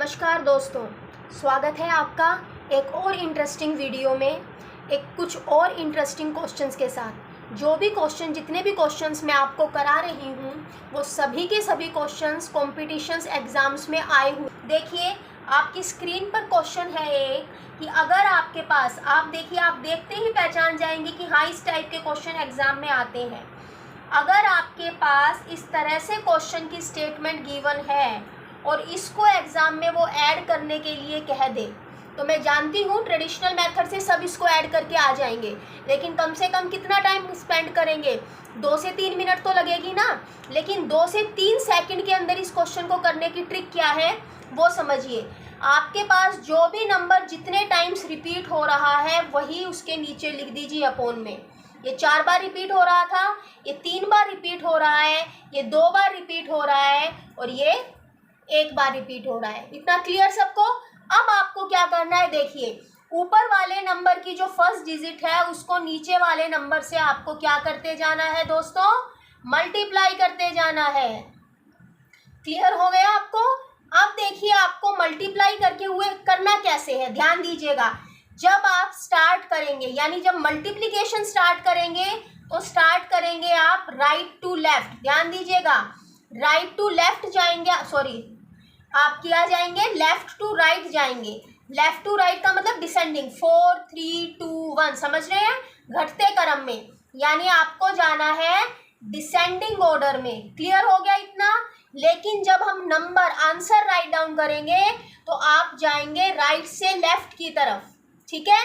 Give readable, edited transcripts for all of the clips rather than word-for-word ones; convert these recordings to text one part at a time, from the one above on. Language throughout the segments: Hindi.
नमस्कार दोस्तों, स्वागत है आपका एक और इंटरेस्टिंग वीडियो में एक कुछ और इंटरेस्टिंग क्वेश्चंस के साथ। जो भी क्वेश्चन जितने भी क्वेश्चंस मैं आपको करा रही हूँ वो सभी के सभी क्वेश्चंस कॉम्पिटिशन्स एग्ज़ाम्स में आए हुए। देखिए आपकी स्क्रीन पर क्वेश्चन है एक कि अगर आपके पास आप देखते ही पहचान जाएंगे कि हाँ इस टाइप के क्वेश्चन एग्ज़ाम में आते हैं। अगर आपके पास इस तरह से क्वेश्चन की स्टेटमेंट गिवन है और इसको एग्ज़ाम में वो ऐड करने के लिए कह दे, तो मैं जानती हूँ ट्रेडिशनल मेथड से सब इसको ऐड करके आ जाएंगे, लेकिन कम से कम कितना टाइम स्पेंड करेंगे? 2 से 3 मिनट तो लगेगी ना। लेकिन 2 से 3 सेकंड के अंदर इस क्वेश्चन को करने की ट्रिक क्या है वो समझिए। आपके पास जो भी नंबर जितने टाइम्स रिपीट हो रहा है वही उसके नीचे लिख दीजिए अपोन में। ये 4 बार रिपीट हो रहा था, ये 3 बार रिपीट हो रहा है, ये 2 बार रिपीट हो रहा है और ये 1 बार रिपीट हो रहा है। इतना क्लियर सबको? अब आपको क्या करना है, देखिए ऊपर वाले नंबर की जो फर्स्ट डिजिट है उसको नीचे वाले नंबर से आपको क्या करते जाना है दोस्तों? मल्टीप्लाई करते जाना है। क्लियर हो गया आपको? अब देखिए आपको मल्टीप्लाई करके हुए करना कैसे है, ध्यान दीजिएगा। जब आप स्टार्ट करेंगे यानी जब मल्टीप्लिकेशन स्टार्ट करेंगे तो स्टार्ट करेंगे आप राइट टू लेफ्ट। ध्यान दीजिएगा, राइट टू लेफ्ट जाएंगे, आप क्या जाएंगे? लेफ्ट टू राइट जाएंगे। लेफ्ट टू राइट का मतलब डिसेंडिंग, 4 3 2 1, समझ रहे हैं? घटते क्रम में, यानी आपको जाना है डिसेंडिंग ऑर्डर में। क्लियर हो गया इतना? लेकिन जब हम नंबर आंसर राइट डाउन करेंगे तो आप जाएंगे राइट से लेफ्ट की तरफ। ठीक है?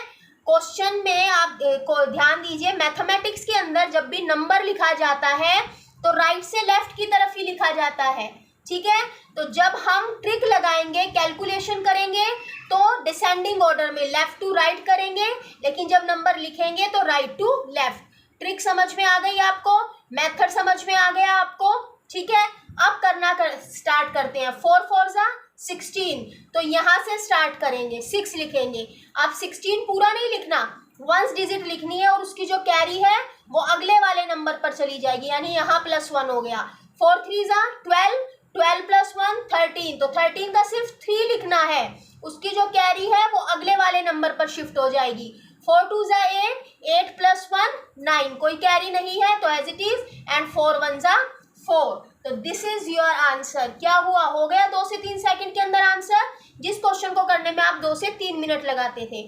क्वेश्चन में आप को ध्यान दीजिए, मैथमेटिक्स के अंदर जब भी नंबर लिखा जाता है तो राइट से लेफ्ट की तरफ ही लिखा जाता है। ठीक है? तो जब हम ट्रिक लगाएंगे, कैलकुलेशन करेंगे तो डिसेंडिंग ऑर्डर में लेफ्ट टू राइट करेंगे, लेकिन जब नंबर लिखेंगे तो राइट टू लेफ्ट। ट्रिक समझ में आ गई आपको? मेथड समझ में आ गया आपको? ठीक है, अब स्टार्ट करते हैं। 4 4 जा 16, तो यहाँ से स्टार्ट करेंगे, 6 लिखेंगे। अब 16 पूरा नहीं लिखना, 1 डिजिट लिखनी है और उसकी जो कैरी है वो अगले वाले नंबर पर चली जाएगी, यानी यहाँ +1 हो गया। 4 3 जा 12, 12 + 1 13, तो 13 का सिर्फ 3 लिखना है, उसकी जो कैरी है वो अगले वाले नंबर पर शिफ्ट हो जाएगी। 4 2 जा 8, 8 + 1 9, कोई कैरी नहीं है तो एज इट इज, एंड 4 1 जा 4। तो दिस इज योर आंसर। क्या हुआ? हो गया 2 से 3 सेकंड के अंदर आंसर, जिस क्वेश्चन को करने में आप 2 से 3 मिनट लगाते थे।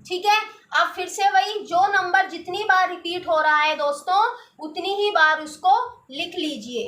ठीक है, अब फिर से वही, जो नंबर जितनी बार रिपीट हो रहा है दोस्तों उतनी ही बार उसको लिख लीजिए।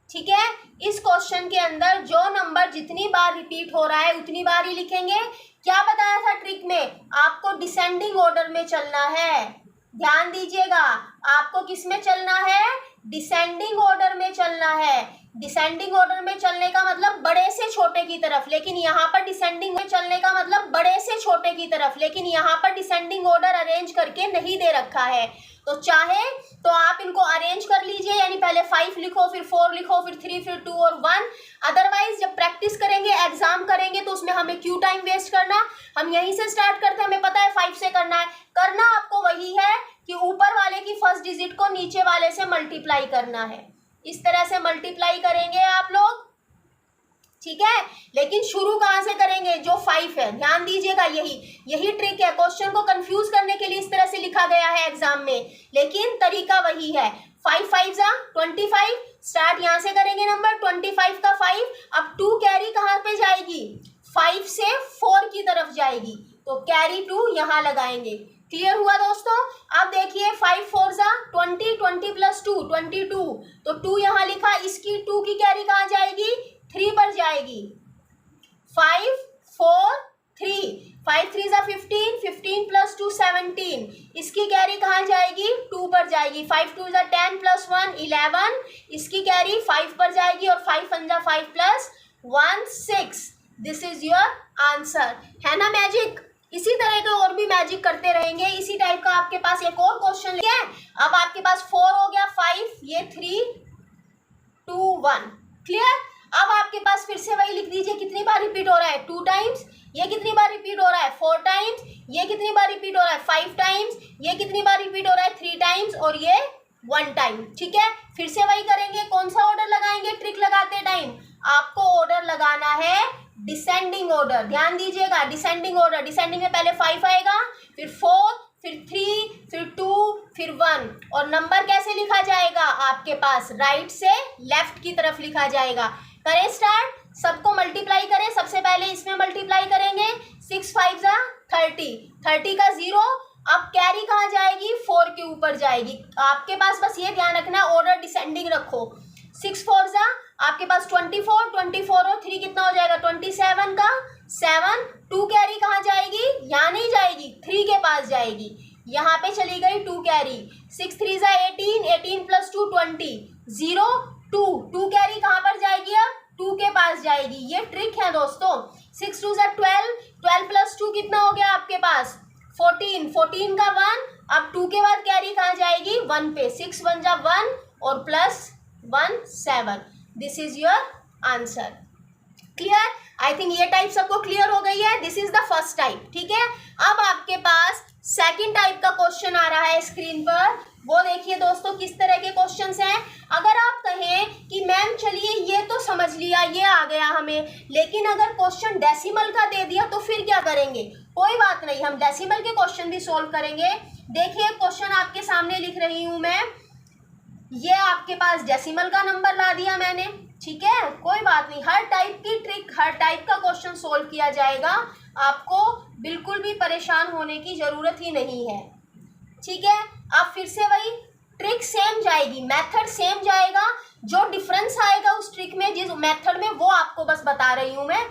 ठीक है, इस क्वेश्चन के अंदर जो नंबर जितनी बार रिपीट हो रहा है उतनी बार ही लिखेंगे। क्या बताया था ट्रिक में? आपको डिसेंडिंग ऑर्डर में चलना है। ध्यान दीजिएगा, आपको किस में चलना है? डिसेंडिंग ऑर्डर में चलना है। डिसेंडिंग ऑर्डर में चलने का मतलब बड़े से छोटे की तरफ, लेकिन यहाँ पर डिसेंडिंग में चलने का मतलब बड़े से छोटे की तरफ, लेकिन यहाँ पर डिसेंडिंग ऑर्डर अरेंज करके नहीं दे रखा है। तो चाहे तो आप इनको अरेंज कर लीजिए, यानी पहले 5 लिखो, फिर 4 लिखो, फिर 3, फिर 2 और 1। अदरवाइज जब प्रैक्टिस करेंगे, एग्जाम करेंगे तो उसमें हमें क्यों टाइम वेस्ट करना? हम यहीं से स्टार्ट करते हैं, हमें पता है 5 से करना है। करना आपको वही है कि ऊपर वाले की फर्स्ट डिजिट को नीचे वाले से मल्टीप्लाई करना है। इस तरह से मल्टीप्लाई करेंगे आप लोग। ठीक है, लेकिन शुरू कहाँ से करेंगे? जो 5 है, ध्यान दीजिएगा, यही ट्रिक है। क्वेश्चन को कंफ्यूज करने के लिए इस तरह से लिखा गया है एग्जाम में, लेकिन तरीका वही है। 5 5 जा 25, स्टार्ट यहाँ से करेंगे नंबर 25 का 5। अब 2 कैरी कहाँ पे जाएगी? 5 से 4 की तरफ जाएगी, तो कैरी 2 यहाँ लगाएंगे। क्लियर हुआ दोस्तों? अब देखिए 5 4 जा 20, 20 + 2 22, तो 2 यहाँ लिखा, इसकी 2 की कैरी कहाँ जाएगी? 3 पर जाएगी। 5 4 3, 5 3 जा 15, 15 + 2 17, इसकी कैरी कहाँ जाएगी? 2 पर जाएगी। 5 2 जा 10 + 1 11, इसकी कैरी 5 पर जाएगी, और 5 1 जा 5 + 1 6। This is your answer. है ना मैजिक? इसी तरह के और भी मैजिक करते रहेंगे। इसी टाइप का आपके पास एक और क्वेश्चन है। अब आपके पास 4 हो गया, 5, ये 3 2 1। क्लियर? अब आपके पास फिर से वही लिख दीजिए, कितनी बार रिपीट हो रहा है? 2 टाइम्स। ये कितनी बार रिपीट हो रहा है? 4 टाइम्स। ये कितनी बार रिपीट हो रहा है? 5 टाइम्स। ये कितनी बार रिपीट हो रहा है? 3 टाइम्स। और ये 1 टाइम। ठीक है, फिर से वही करेंगे। कौन सा ऑर्डर लगाएंगे ट्रिक लगाते टाइम? आपको ऑर्डर लगाना है डिसेंडिंग ऑर्डर, ध्यान दीजिएगा, डिसेंडिंग ऑर्डर, डिसेंडिंग में पहले 5 आएगा, फिर 4, फिर 3, फिर 2, फिर 1, और नंबर कैसे लिखा जाएगा आपके पास, राइट से लेफ्ट की तरफ लिखा जाएगा। करें स्टार्ट, सबको मल्टीप्लाई करें, सबसे पहले इसमें मल्टीप्लाई करेंगे, 6 5 जा 30, 30 का 0, अब कैरी कहाँ जाएगी, 4 के ऊपर जाएगी। आपके पास बस ये ध्यान रखना ऑर्डर डिसेंडिंग रखो। 6 4 जा आपके पास 24, 24 और 3 कितना हो जाएगा, 27 का 7, 2 कैरी कहाँ जाएगी, यहाँ नहीं जाएगी, 3 के पास जाएगी, यहाँ पे चली गई 2 कैरी। 6 3 जा 18, 18 प्लस 2 20, 0 2, 2 कैरी कहाँ पर जाएगी, अब 2 के पास जाएगी। ये ट्रिक है दोस्तों। 6 2 जा 12, 12 प्लस 2 कितना हो गया आपके पास, 14, 14 का 1, अब 2 के बाद कैरी कहाँ जाएगी, 1 पे, 6 1 जा 1 और plus 1 7। This is your answer. Clear? I think ये टाइप सबको क्लियर हो गई है। This is the first type, ठीक है। अब आपके पास सेकंड टाइप का क्वेश्चन आ रहा है स्क्रीन पर, वो देखिए दोस्तों किस तरह के क्वेश्चंस हैं। अगर आप कहें कि मैम चलिए ये तो समझ लिया, ये आ गया हमें, लेकिन अगर क्वेश्चन डेसिमल का दे दिया तो फिर क्या करेंगे? कोई बात नहीं, हम डेसिमल के क्वेश्चन भी सोल्व करेंगे। देखिए क्वेश्चन आपके सामने लिख रही हूं मैं, ये आपके पास डेसिमल का नंबर ला दिया मैंने, ठीक है, कोई बात नहीं, हर टाइप की ट्रिक, हर टाइप का क्वेश्चन सोल्व किया जाएगा, आपको बिल्कुल भी परेशान होने की ज़रूरत ही नहीं है, ठीक है। अब फिर से वही ट्रिक सेम जाएगी, मेथड सेम जाएगा, जो डिफरेंस आएगा उस ट्रिक में, जिस मेथड में, वो आपको बस बता रही हूँ मैं।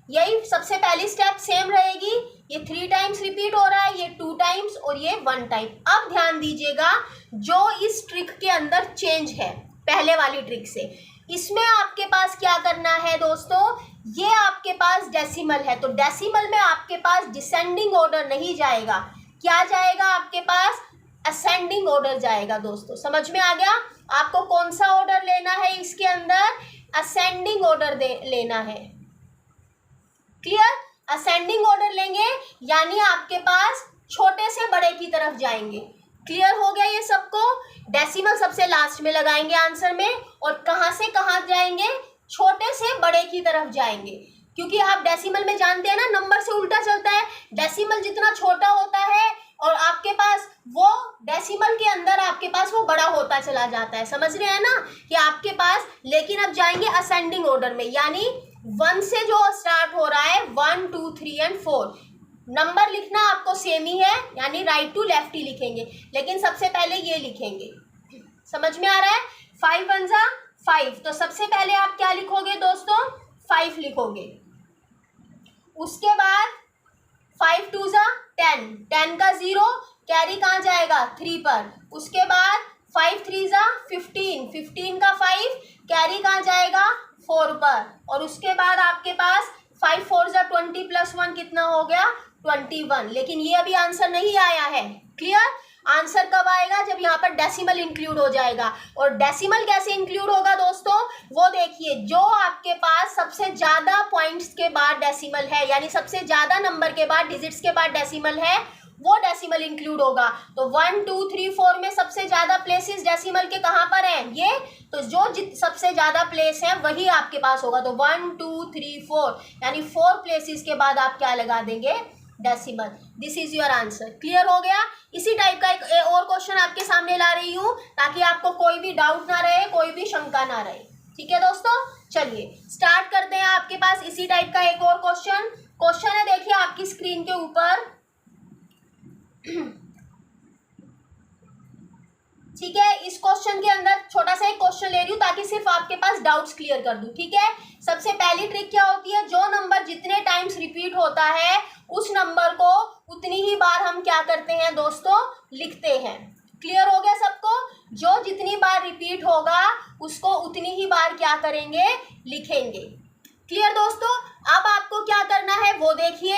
यही सबसे पहली स्टेप सेम रहेगी, ये 3 टाइम्स रिपीट हो रहा है, ये 2 टाइम्स और ये 1 टाइम। अब ध्यान दीजिएगा, जो इस ट्रिक के अंदर चेंज है पहले वाली ट्रिक से, इसमें आपके पास क्या करना है दोस्तों, ये आपके पास डेसिमल है, तो डेसिमल में आपके पास डिसेंडिंग ऑर्डर नहीं जाएगा, क्या जाएगा आपके पास, असेंडिंग ऑर्डर जाएगा। दोस्तों समझ में आ गया? आपको कौन सा ऑर्डर लेना है इसके अंदर, असेंडिंग ऑर्डर लेना है। क्लियर? असेंडिंग ऑर्डर लेंगे यानी आपके पास छोटे से बड़े की तरफ जाएंगे। क्लियर हो गया ये सबको? डेसिमल सबसे लास्ट में लगाएंगे आंसर में, और कहाँ से कहाँ जाएंगे, छोटे से बड़े की तरफ जाएंगे, क्योंकि आप डेसिमल में जानते हैं ना, नंबर से उल्टा चलता है, डेसिमल जितना छोटा होता है और आपके पास वो डेसिमल के अंदर आपके पास वो बड़ा होता चला जाता है। समझ रहे हैं ना कि आपके पास, लेकिन अब जाएंगे असेंडिंग ऑर्डर में, यानी 1 से जो स्टार्ट हो रहा है, 1 2 3 एंड 4, नंबर लिखना आपको सेम ही है, यानी राइट टू लेफ्ट ही लिखेंगे, लेकिन सबसे पहले ये लिखेंगे। समझ में आ रहा है? 5 1 जा 5, तो सबसे पहले आप क्या लिखोगे दोस्तों, 5 लिखोगे। उसके बाद 5 2 जा 10, 10 का 0, कैरी कहाँ जाएगा, 3 पर। उसके बाद 5 3 जा 15, 15 का 5, कैरी कहाँ जाएगा, 4 पर। और उसके बाद आपके पास 5 4 जा 20 प्लस 1 कितना हो गया, 21। लेकिन ये अभी आंसर नहीं आया है। क्लियर? आंसर कब आएगा, जब यहाँ पर डेसिमल इंक्लूड हो जाएगा। और डेसिमल कैसे इंक्लूड होगा दोस्तों, वो देखिए, जो आपके पास सबसे ज़्यादा पॉइंट्स के बाद डेसिमल है, यानी सबसे ज़्यादा नंबर के बाद, डिजिट्स के बाद डेसिमल है, वो डेसिमल इंक्लूड होगा। तो 1 2 3 4 में सबसे ज़्यादा प्लेसेस डेसिमल के कहाँ पर हैं, ये, तो जो सबसे ज़्यादा प्लेस है वही आपके पास होगा। तो 1 2 3 4, यानी 4 प्लेसेस के बाद आप क्या लगा देंगे, decimal. This is your answer. Clear हो गया? इसी टाइप का एक और क्वेश्चन आपके सामने ला रही हूँ, ताकि आपको कोई भी डाउट ना रहे, कोई भी शंका ना रहे। ठीक है दोस्तों, चलिए स्टार्ट करते हैं। आपके पास इसी टाइप का एक और क्वेश्चन है, देखिए आपकी स्क्रीन के ऊपर। ठीक है, इस क्वेश्चन के अंदर छोटा सा एक क्वेश्चन ले रही हूँ, ताकि सिर्फ आपके पास डाउट्स क्लियर कर दूँ। ठीक है, सबसे पहली ट्रिक क्या होती है, जो नंबर जितने टाइम्स रिपीट होता है, उस नंबर को उतनी ही बार हम क्या करते हैं दोस्तों, लिखते हैं। क्लियर हो गया सबको? जो जितनी बार रिपीट होगा, उसको उतनी ही बार क्या करेंगे, लिखेंगे। क्लियर दोस्तों? अब आपको क्या करना है वो देखिए।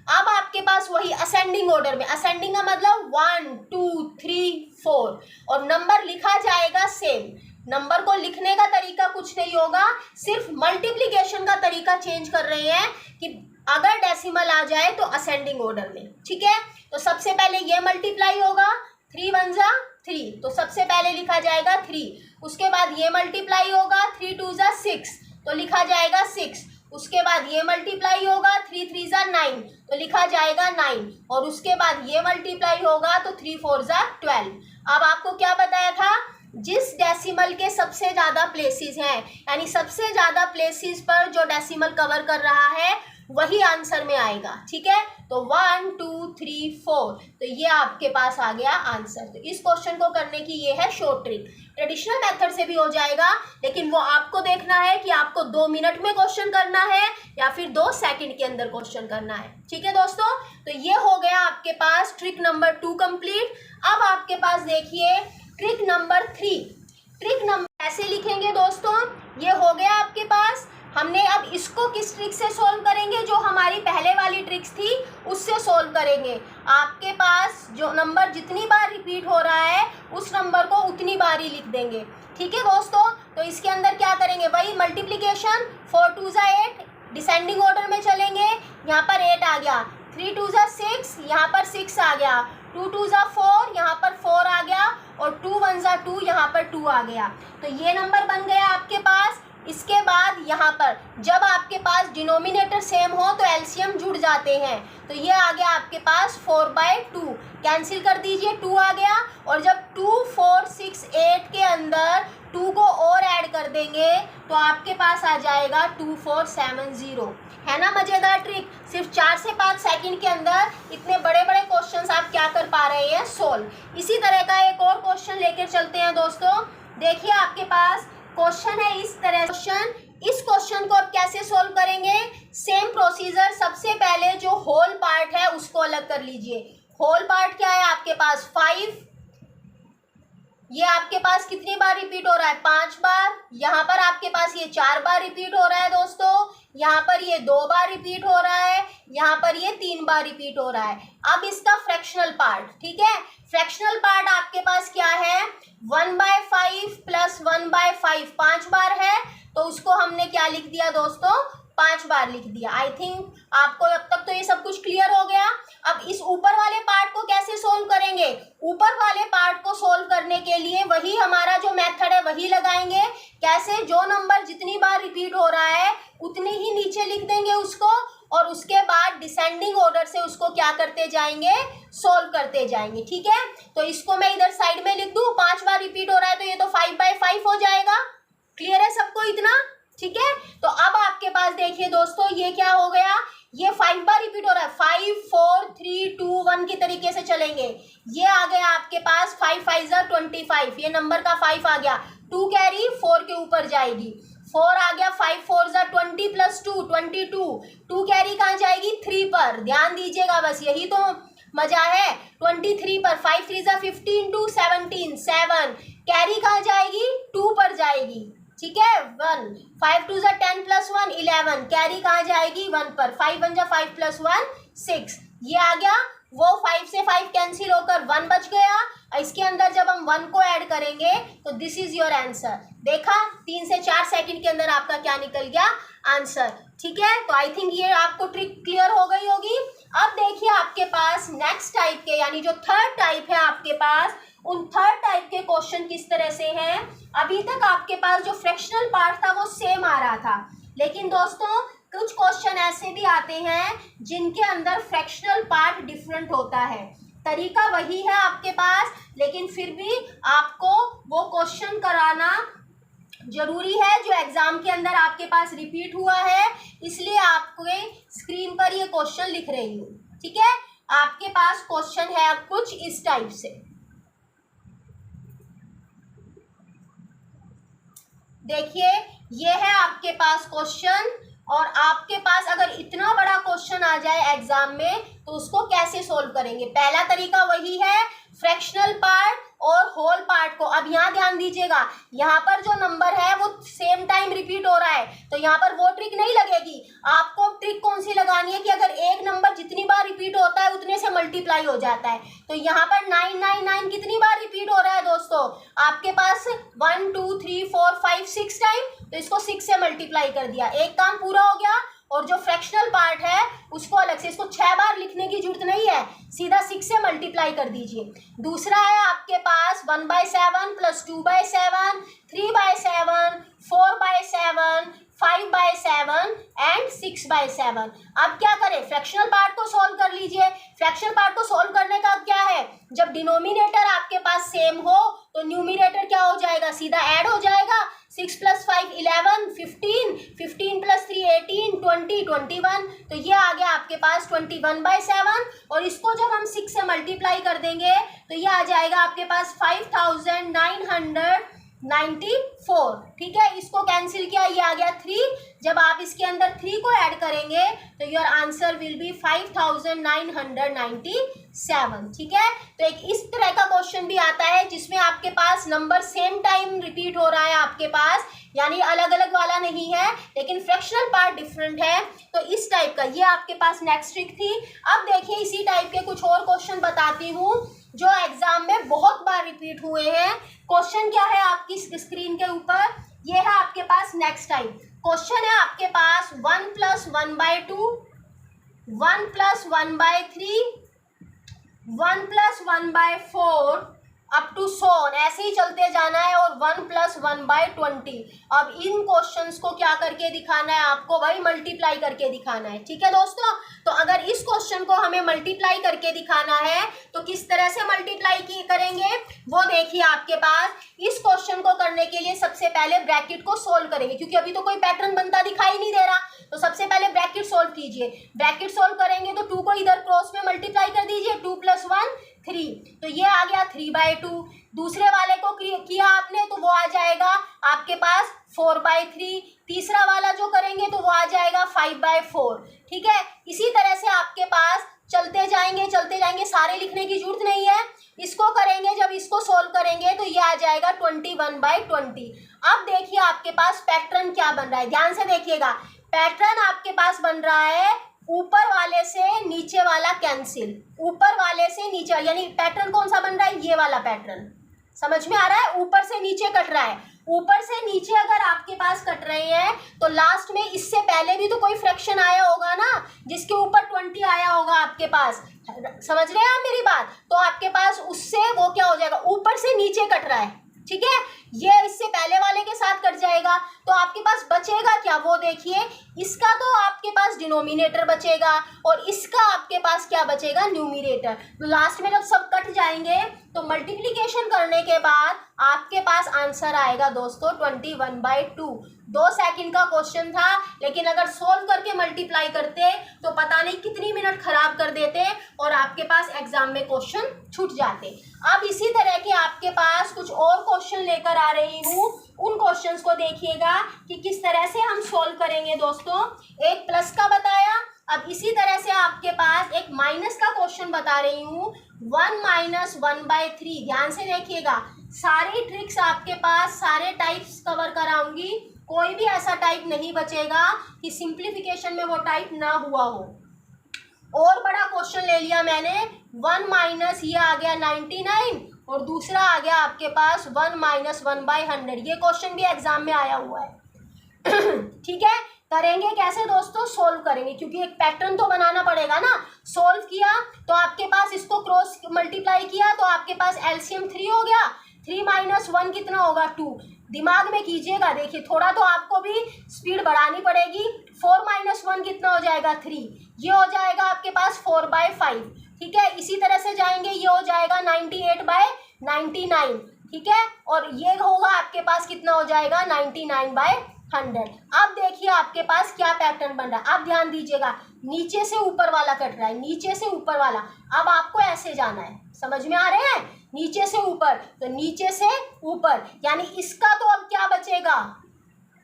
अब आपके पास वही असेंडिंग ऑर्डर में, असेंडिंग का मतलब 1 2 3 4, और नंबर लिखा जाएगा सेम। नंबर को लिखने का तरीका कुछ नहीं होगा, सिर्फ मल्टीप्लिकेशन का तरीका चेंज कर रहे हैं कि अगर डेसिमल आ जाए तो असेंडिंग ऑर्डर में। ठीक है, तो सबसे पहले ये मल्टीप्लाई होगा, 3 1 जा 3, तो सबसे पहले लिखा जाएगा 3। उसके बाद ये मल्टीप्लाई होगा, 3 2 जा 6, तो लिखा जाएगा 6। उसके बाद ये मल्टीप्लाई होगा, 3 3 ज़ा 9 तो लिखा जाएगा 9, और उसके बाद ये मल्टीप्लाई होगा तो 3 4 ज़ा 12। अब आपको क्या बताया था, जिस डेसिमल के सबसे ज़्यादा प्लेसेस हैं, यानी सबसे ज़्यादा प्लेसेस पर जो डेसिमल कवर कर रहा है वही आंसर में आएगा। ठीक है, तो 1 2 3 4, तो ये आपके पास आ गया आंसर। तो इस क्वेश्चन को करने की ये है शॉर्ट ट्रिक। ट्रेडिशनल मेथड से भी हो जाएगा, लेकिन वो आपको देखना है कि आपको 2 मिनट में क्वेश्चन करना है या फिर 2 सेकंड के अंदर क्वेश्चन करना है। ठीक है दोस्तों, तो ये हो गया आपके पास ट्रिक नंबर 2 कंप्लीट। अब आपके पास देखिए ट्रिक नंबर 3। ट्रिक नंबर ऐसे लिखेंगे दोस्तों, ये हो गया आपके पास। हमने अब इसको किस ट्रिक से सोल्व करेंगे, जो हमारी पहले वाली ट्रिक्स थी उससे सोल्व करेंगे। आपके पास जो नंबर जितनी बार रिपीट हो रहा है उस नंबर को उतनी बार ही लिख देंगे। ठीक है दोस्तों, तो इसके अंदर क्या करेंगे, वही मल्टीप्लिकेशन, 4 2 ज़ा 8, डिसेंडिंग ऑर्डर में चलेंगे। यहाँ पर 8 आ गया, 3 2 ज़ा 6, यहाँ पर 6 आ गया, 2 2 ज़ा 4, यहाँ पर 4 आ गया, और 2 1 ज़ा 2, यहाँ पर 2 आ गया। तो ये नंबर बन गया आपके पास। इसके बाद यहाँ पर जब आपके पास डिनोमिनेटर सेम हो तो एलसीएम जुड़ जाते हैं, तो ये आ गया आपके पास 4/2, कैंसिल कर दीजिए, 2 आ गया। और जब 2 4 6 8 के अंदर 2 को और ऐड कर देंगे तो आपके पास आ जाएगा 2470। है ना मज़ेदार ट्रिक। सिर्फ 4 से 5 सेकंड के अंदर इतने बड़े बड़े क्वेश्चंस आप क्या कर पा रहे हैं, सोल्व। इसी तरह का एक और क्वेश्चन लेकर चलते हैं दोस्तों। देखिए आपके पास क्वेश्चन है इस तरह। इस क्वेश्चन को आप कैसे सोल्व करेंगे, सेम प्रोसीजर। सबसे पहले जो होल पार्ट है उसको अलग कर लीजिए। होल पार्ट क्या है आपके पास, 5। ये आपके पास कितनी बार रिपीट हो रहा है, 5 बार। यहाँ पर आपके पास ये 4 बार रिपीट हो रहा है दोस्तों। यहाँ पर ये 2 बार रिपीट हो रहा है, यहाँ पर ये 3 बार रिपीट हो रहा है। अब इसका फ्रैक्शनल पार्ट, ठीक है, फ्रैक्शनल पार्ट आपके पास क्या है, 1/5 प्लस 1/5 5 बार है, तो उसको हमने क्या लिख दिया दोस्तों, 5 बार लिख दिया। आई थिंक आपको अब तक तो ये सब कुछ क्लियर हो गया। अब इस ऊपर वाले पार्ट को कैसे सोल्व करेंगे, ऊपर वाले पार्ट को सोल्व करने के लिए वही हमारा जो मेथड है वही लगाएंगे। कैसे, जो नंबर जितनी बार रिपीट हो रहा है उतनी ही नीचे लिख देंगे उसको, और उसके बाद डिसेंडिंग ऑर्डर से उसको क्या करते जाएंगे, सोल्व करते जाएंगे। ठीक है, तो इसको मैं इधर साइड में लिख दूं, 5 बार रिपीट हो रहा है तो ये तो 5/5 हो जाएगा। क्लियर है सबको इतना, ठीक है। तो अब आपके पास देखिए दोस्तों, ये क्या हो गया, ये 5 बार रिपीट हो रहा है, 5 4 3 2 1 की तरीके से चलेंगे। ये आ गया आपके पास 5 5 ज़ा 25, ये नंबर का 5 आ गया, 2 कैरी 4 के ऊपर जाएगी, 4 आ गया, 5 4 ज़ा 20 प्लस 2 22, 2 कैरी कहाँ जाएगी, 3 पर। ध्यान दीजिएगा, बस यही तो मजा है। 23 पर, 5 3 ज़ा 15 2 17 7, कैरी कहाँ जाएगी, 2 पर जाएगी। ठीक है, 1 5 2 ज़ा 10 प्लस 1 11, कैरी कहाँ जाएगी, 1 पर। 5 1 ज़ा 5 प्लस 1 6, ये आ गया। वो 5 से 5 कैंसिल होकर 1 बच गया। इसके अंदर जब हम 1 को ऐड करेंगे तो दिस इज योर आंसर। देखा, 3 से 4 सेकंड के अंदर आपका क्या निकल गया, आंसर। ठीक है, तो आई थिंक ये आपको ट्रिक क्लियर हो गई होगी। अब देखिए आपके पास नेक्स्ट टाइप के, यानी जो थर्ड टाइप है आपके पास, उन थर्ड टाइप के क्वेश्चन किस तरह से हैं। अभी तक आपके पास जो फ्रैक्शनल पार्ट था वो सेम आ रहा था, लेकिन दोस्तों कुछ क्वेश्चन ऐसे भी आते हैं जिनके अंदर फ्रैक्शनल पार्ट डिफरेंट होता है। तरीका वही है आपके पास, लेकिन फिर भी आपको वो क्वेश्चन कराना जरूरी है जो एग्जाम के अंदर आपके पास रिपीट हुआ है, इसलिए आपके स्क्रीन पर ये क्वेश्चन लिख रही हूँ। ठीक है, आपके पास क्वेश्चन है अब कुछ इस टाइप से। देखिए, ये है आपके पास क्वेश्चन, और आपके पास अगर इतना बड़ा क्वेश्चन आ जाए एग्जाम में तो उसको कैसे सोल्व करेंगे। पहला तरीका वही है, फ्रैक्शनल पार्ट और होल पार्ट को। अब यहाँ ध्यान दीजिएगा, यहाँ पर जो नंबर है वो सेम टाइम रिपीट हो रहा है, तो यहाँ पर वो ट्रिक नहीं लगेगी। आपको ट्रिक कौन सी लगानी है कि अगर एक नंबर जितनी बार रिपीट होता है उतने से मल्टीप्लाई हो जाता है। तो यहाँ पर 999 कितनी बार रिपीट हो रहा है दोस्तों, आपके पास 1 2 3 4 5 6 टाइम, तो इसको 6 से मल्टीप्लाई कर दिया, एक काम पूरा हो गया। और जो फ्रैक्शनल पार्ट है उसको अलग से, इसको 6 बार लिखने की जरूरत नहीं है, सीधा 6 से मल्टीप्लाई कर दीजिए। दूसरा है आपके पास 1/7 प्लस 2/7, 3/7, 4/7, 5/7 एंड 6/7। अब क्या करें, फ्रैक्शनल पार्ट को सॉल्व कर लीजिए। फ्रैक्शनल पार्ट को सॉल्व करने का क्या है, जब डिनोमिनेटर आपके पास सेम हो तो न्यूमिनेटर क्या हो जाएगा, सीधा ऐड हो जाएगा। 6 + 5 11, 15, 15 + 3 18, 20, 21। तो ये आ गया आपके पास 21/7। और इसको जब हम 6 से मल्टीप्लाई कर देंगे तो ये आ जाएगा आपके पास 5994। ठीक है, इसको कैंसिल किया, ये आ गया 3। जब आप इसके अंदर 3 को ऐड करेंगे तो योर आंसर विल बी 5997। ठीक है, तो एक इस तरह का क्वेश्चन भी आता है जिसमें आपके पास नंबर सेम टाइम रिपीट हो रहा है आपके पास, यानी अलग अलग वाला नहीं है लेकिन फ्रैक्शनल पार्ट डिफरेंट है। तो इस टाइप का ये आपके पास नेक्स्ट ट्रिक थी। अब देखिए इसी टाइप के कुछ और क्वेश्चन बताती हूँ जो एग्जाम में बहुत बार रिपीट हुए हैं। क्वेश्चन क्या है आपकी स्क्रीन के ऊपर, ये है आपके पास नेक्स्ट टाइप क्वेश्चन है आपके पास 1 + 1/2, 1 + 1/3, 1 + 1/4 अप टू सोन, ऐसे ही चलते जाना है, और 1 + 1/20। अब इन क्वेश्चंस को क्या करके दिखाना है आपको, भाई मल्टीप्लाई करके दिखाना है। ठीक है दोस्तों, तो अगर इस क्वेश्चन को हमें मल्टीप्लाई करके दिखाना है तो किस तरह से मल्टीप्लाई करेंगे वो देखिए। आपके पास इस क्वेश्चन को करने के लिए सबसे पहले ब्रैकेट को सोल्व करेंगे, क्योंकि अभी तो कोई पैटर्न बनता दिखाई नहीं दे रहा। तो सबसे पहले ब्रैकेट सोल्व कीजिए। ब्रैकेट सोल्व करेंगे तो 2 को इधर क्रॉस में मल्टीप्लाई कर दीजिए, 2 + 1 3। तो ये आ गया 3/2। दूसरे वाले को किया आपने तो वो आ जाएगा आपके पास 4/3। तीसरा वाला जो करेंगे तो वो आ जाएगा 5/4। ठीक है, इसी तरह से आपके पास चलते जाएंगे, सारे लिखने की जरूरत नहीं है। इसको करेंगे, जब इसको सोल्व करेंगे तो ये आ जाएगा 21/20। अब देखिए आपके पास पैटर्न क्या बन रहा है, ध्यान से देखिएगा। पैटर्न आपके पास बन रहा है ऊपर वाले से नीचे वाला कैंसिल, ऊपर वाले से नीचे, यानी पैटर्न कौन सा बन रहा है, ये वाला पैटर्न। समझ में आ रहा है, ऊपर से नीचे कट रहा है। ऊपर से नीचे अगर आपके पास कट रहे हैं तो लास्ट में इससे पहले भी तो कोई फ्रैक्शन आया होगा ना, जिसके ऊपर 20 आया होगा आपके पास। समझ रहे हैं आप मेरी बात, तो आपके पास उससे वो क्या हो जाएगा, ऊपर से नीचे कट रहा है। ठीक है, ये इससे पहले वाले के साथ कट जाएगा तो आपके पास बचेगा क्या, वो देखिए। इसका तो आपके पास डिनोमिनेटर बचेगा और इसका आपके पास क्या बचेगा, न्यूमिनेटर। तो लास्ट में जब सब कट जाएंगे तो मल्टीप्लिकेशन करने के बाद आपके पास आंसर आएगा दोस्तों 21/2। 2 सेकंड का क्वेश्चन था, लेकिन अगर सोल्व करके मल्टीप्लाई करते तो पता नहीं कितनी मिनट खराब कर देते और आपके पास एग्जाम में क्वेश्चन छूट जाते। अब इसी तरह के आपके पास कुछ और क्वेश्चन लेकर आ रही हूँ, उन क्वेश्चंस को देखिएगा कि किस तरह से हम सॉल्व करेंगे दोस्तों। एक प्लस का बताया, अब इसी तरह से आपके पास एक माइनस का क्वेश्चन बता रही हूँ, 1 - 1/3। ध्यान से देखिएगा, सारी ट्रिक्स आपके पास, सारे टाइप्स कवर कराऊंगी, कोई भी ऐसा टाइप नहीं बचेगा कि सिंप्लीफिकेशन में वो टाइप ना हुआ हो। और बड़ा क्वेश्चन ले लिया मैंने, 1 - ये आ गया 99 और दूसरा आ गया आपके पास 1 - 1/100। ये क्वेश्चन भी एग्जाम में आया हुआ है। ठीक है, करेंगे कैसे दोस्तों, सोल्व करेंगे, क्योंकि एक पैटर्न तो बनाना पड़ेगा ना। सोल्व किया तो आपके पास इसको क्रॉस मल्टीप्लाई किया तो आपके पास एलसीएम 3 हो गया। 3 - 1 कितना होगा, 2। दिमाग में कीजिएगा, देखिए थोड़ा तो आपको भी स्पीड बढ़ानी पड़ेगी। 4 - 1 कितना हो जाएगा, 3। ये हो जाएगा आपके पास 4/5। ठीक है, इसी तरह से जाएंगे, ये हो जाएगा 98/99। ठीक है, और ये होगा आपके पास कितना हो जाएगा, 99/100। अब देखिए आपके पास क्या पैटर्न बन रहा है। अब ध्यान दीजिएगा, नीचे से ऊपर वाला कट रहा है, नीचे से ऊपर वाला। अब आपको ऐसे जाना है, समझ में आ रहे हैं, नीचे से ऊपर, तो नीचे से ऊपर, यानी इसका तो अब क्या बचेगा,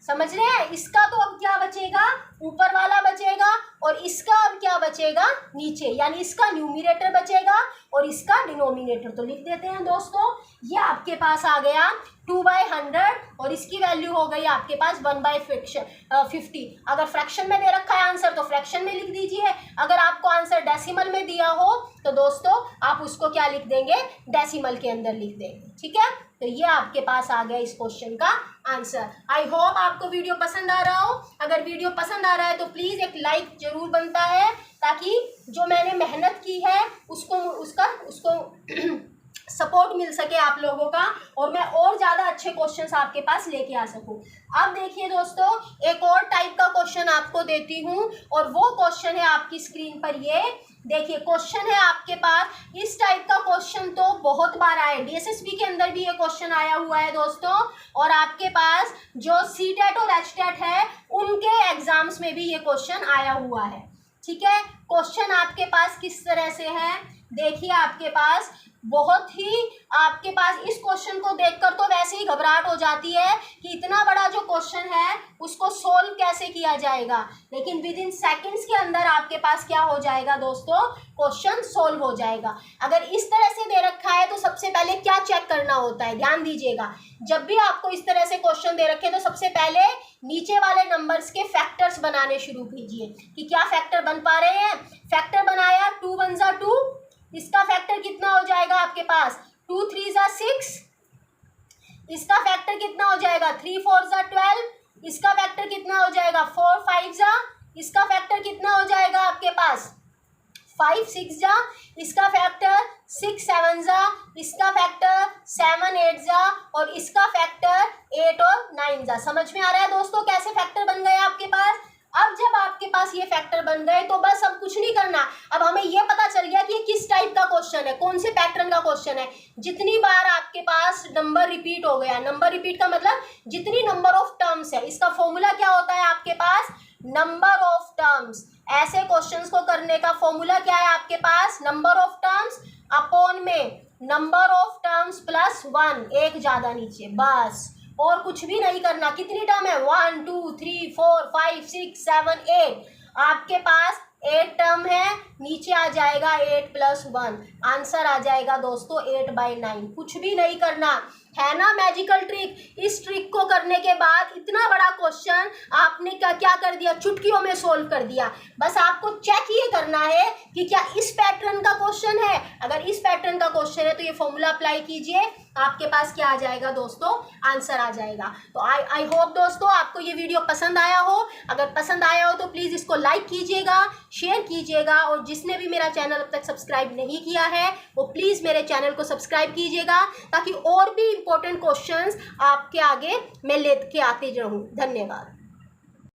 समझ रहे हैं, इसका तो अब क्या बचेगा, ऊपर वाला बचेगा, और इसका अब क्या बचेगा, नीचे, यानी इसका न्यूमिनेटर बचेगा और इसका डिनोमिनेटर। तो लिख देते हैं दोस्तों, ये आपके पास आ गया 2/100 और इसकी वैल्यू हो गई आपके पास 1/50। अगर फ्रैक्शन में दे रखा है आंसर तो फ्रैक्शन में लिख दीजिए, अगर आपको आंसर डेसिमल में दिया हो तो दोस्तों आप उसको क्या लिख देंगे, डेसिमल के अंदर लिख देंगे। ठीक है, तो ये आपके पास आ गया इस क्वेश्चन का आंसर। आई होप आपको वीडियो पसंद आ रहा हो। अगर वीडियो पसंद आ रहा है तो प्लीज़ एक लाइक जरूर बनता है, ताकि जो मैंने मेहनत की है उसको सपोर्ट मिल सके आप लोगों का और मैं और ज़्यादा अच्छे क्वेश्चंस आपके पास लेके आ सकूं। अब देखिए दोस्तों, एक और टाइप का क्वेश्चन आपको देती हूं और वो क्वेश्चन है आपकी स्क्रीन पर। ये देखिए क्वेश्चन है आपके पास। इस टाइप का क्वेश्चन तो बहुत बार आया है, डीएसएसबी के अंदर भी ये क्वेश्चन आया हुआ है दोस्तों, और आपके पास जो सीटेट और एचटेट है उनके एग्जाम्स में भी ये क्वेश्चन आया हुआ है। ठीक है, क्वेश्चन आपके पास किस तरह से है, देखिए आपके पास बहुत ही, आपके पास इस क्वेश्चन को देखकर तो वैसे ही घबराहट हो जाती है कि इतना बड़ा जो क्वेश्चन है उसको सोल्व कैसे किया जाएगा, लेकिन विद इन सेकेंड्स के अंदर आपके पास क्या हो जाएगा दोस्तों, क्वेश्चन सोल्व हो जाएगा। अगर इस तरह से दे रखा है तो सबसे पहले क्या चेक करना होता है, ध्यान दीजिएगा, जब भी आपको इस तरह से क्वेश्चन दे रखे तो सबसे पहले नीचे वाले नंबर्स के फैक्टर्स बनाने शुरू कीजिए कि क्या फैक्टर बन पा रहे हैं। फैक्टर बनाया, 2 1 जा 2, इसका फैक्टर कितना हो जाएगा आपके पास, 2 3 जा 6, इसका फैक्टर कितना हो जाएगा, 3 4 जा 12, इसका फैक्टर कितना हो जाएगा, 4 5 जा, इसका फैक्टर कितना हो जाएगा आपके पास, 5 6 जा, इसका फैक्टर 6 7 जा, इसका फैक्टर 7 8 जा, और इसका फैक्टर 8 और 9 जा। समझ में आ रहा है दोस्तों कैसे फैक्टर बन गए आपके पास। अब जब आपके पास ये फैक्टर बन गए तो बस अब कुछ नहीं करना, अब हमें ये पता चल गया कि ये किस टाइप का क्वेश्चन है, कौन से पैटर्न का क्वेश्चन है। जितनी बार आपके पास नंबर रिपीट हो गया, नंबर रिपीट का मतलब जितनी नंबर ऑफ टर्म्स है, इसका फॉर्मूला क्या होता है आपके पास, नंबर ऑफ टर्म्स। ऐसे क्वेश्चंस को करने का फॉर्मूला क्या है आपके पास, नंबर ऑफ टर्म्स अपॉन में नंबर ऑफ टर्म्स प्लस 1, एक ज्यादा नीचे, बस और कुछ भी नहीं करना। कितनी टर्म है, 1 2 3 4 5 6 7 8, आपके पास 8 टर्म है, नीचे आ जाएगा 8 + 1, आंसर आ जाएगा दोस्तों 8/9। कुछ भी नहीं करना है ना, मैजिकल ट्रिक। इस ट्रिक को करने के बाद इतना बड़ा क्वेश्चन आपने क्या कर दिया, चुटकियों में सोल्व कर दिया। बस आपको चेक ये करना है कि क्या इस पैटर्न का क्वेश्चन है। अगर इस पैटर्न का क्वेश्चन है तो ये फॉर्मूला अप्लाई कीजिए, आपके पास क्या आ जाएगा दोस्तों, आंसर आ जाएगा। तो आई होप दोस्तों आपको ये वीडियो पसंद आया हो। अगर पसंद आया हो तो प्लीज़ इसको लाइक कीजिएगा, शेयर कीजिएगा, और जिसने भी मेरा चैनल अब तक सब्सक्राइब नहीं किया है वो प्लीज़ मेरे चैनल को सब्सक्राइब कीजिएगा, ताकि और भी इंपॉर्टेंट क्वेश्चंस आपके आगे मैं लेके आती रहूं। धन्यवाद।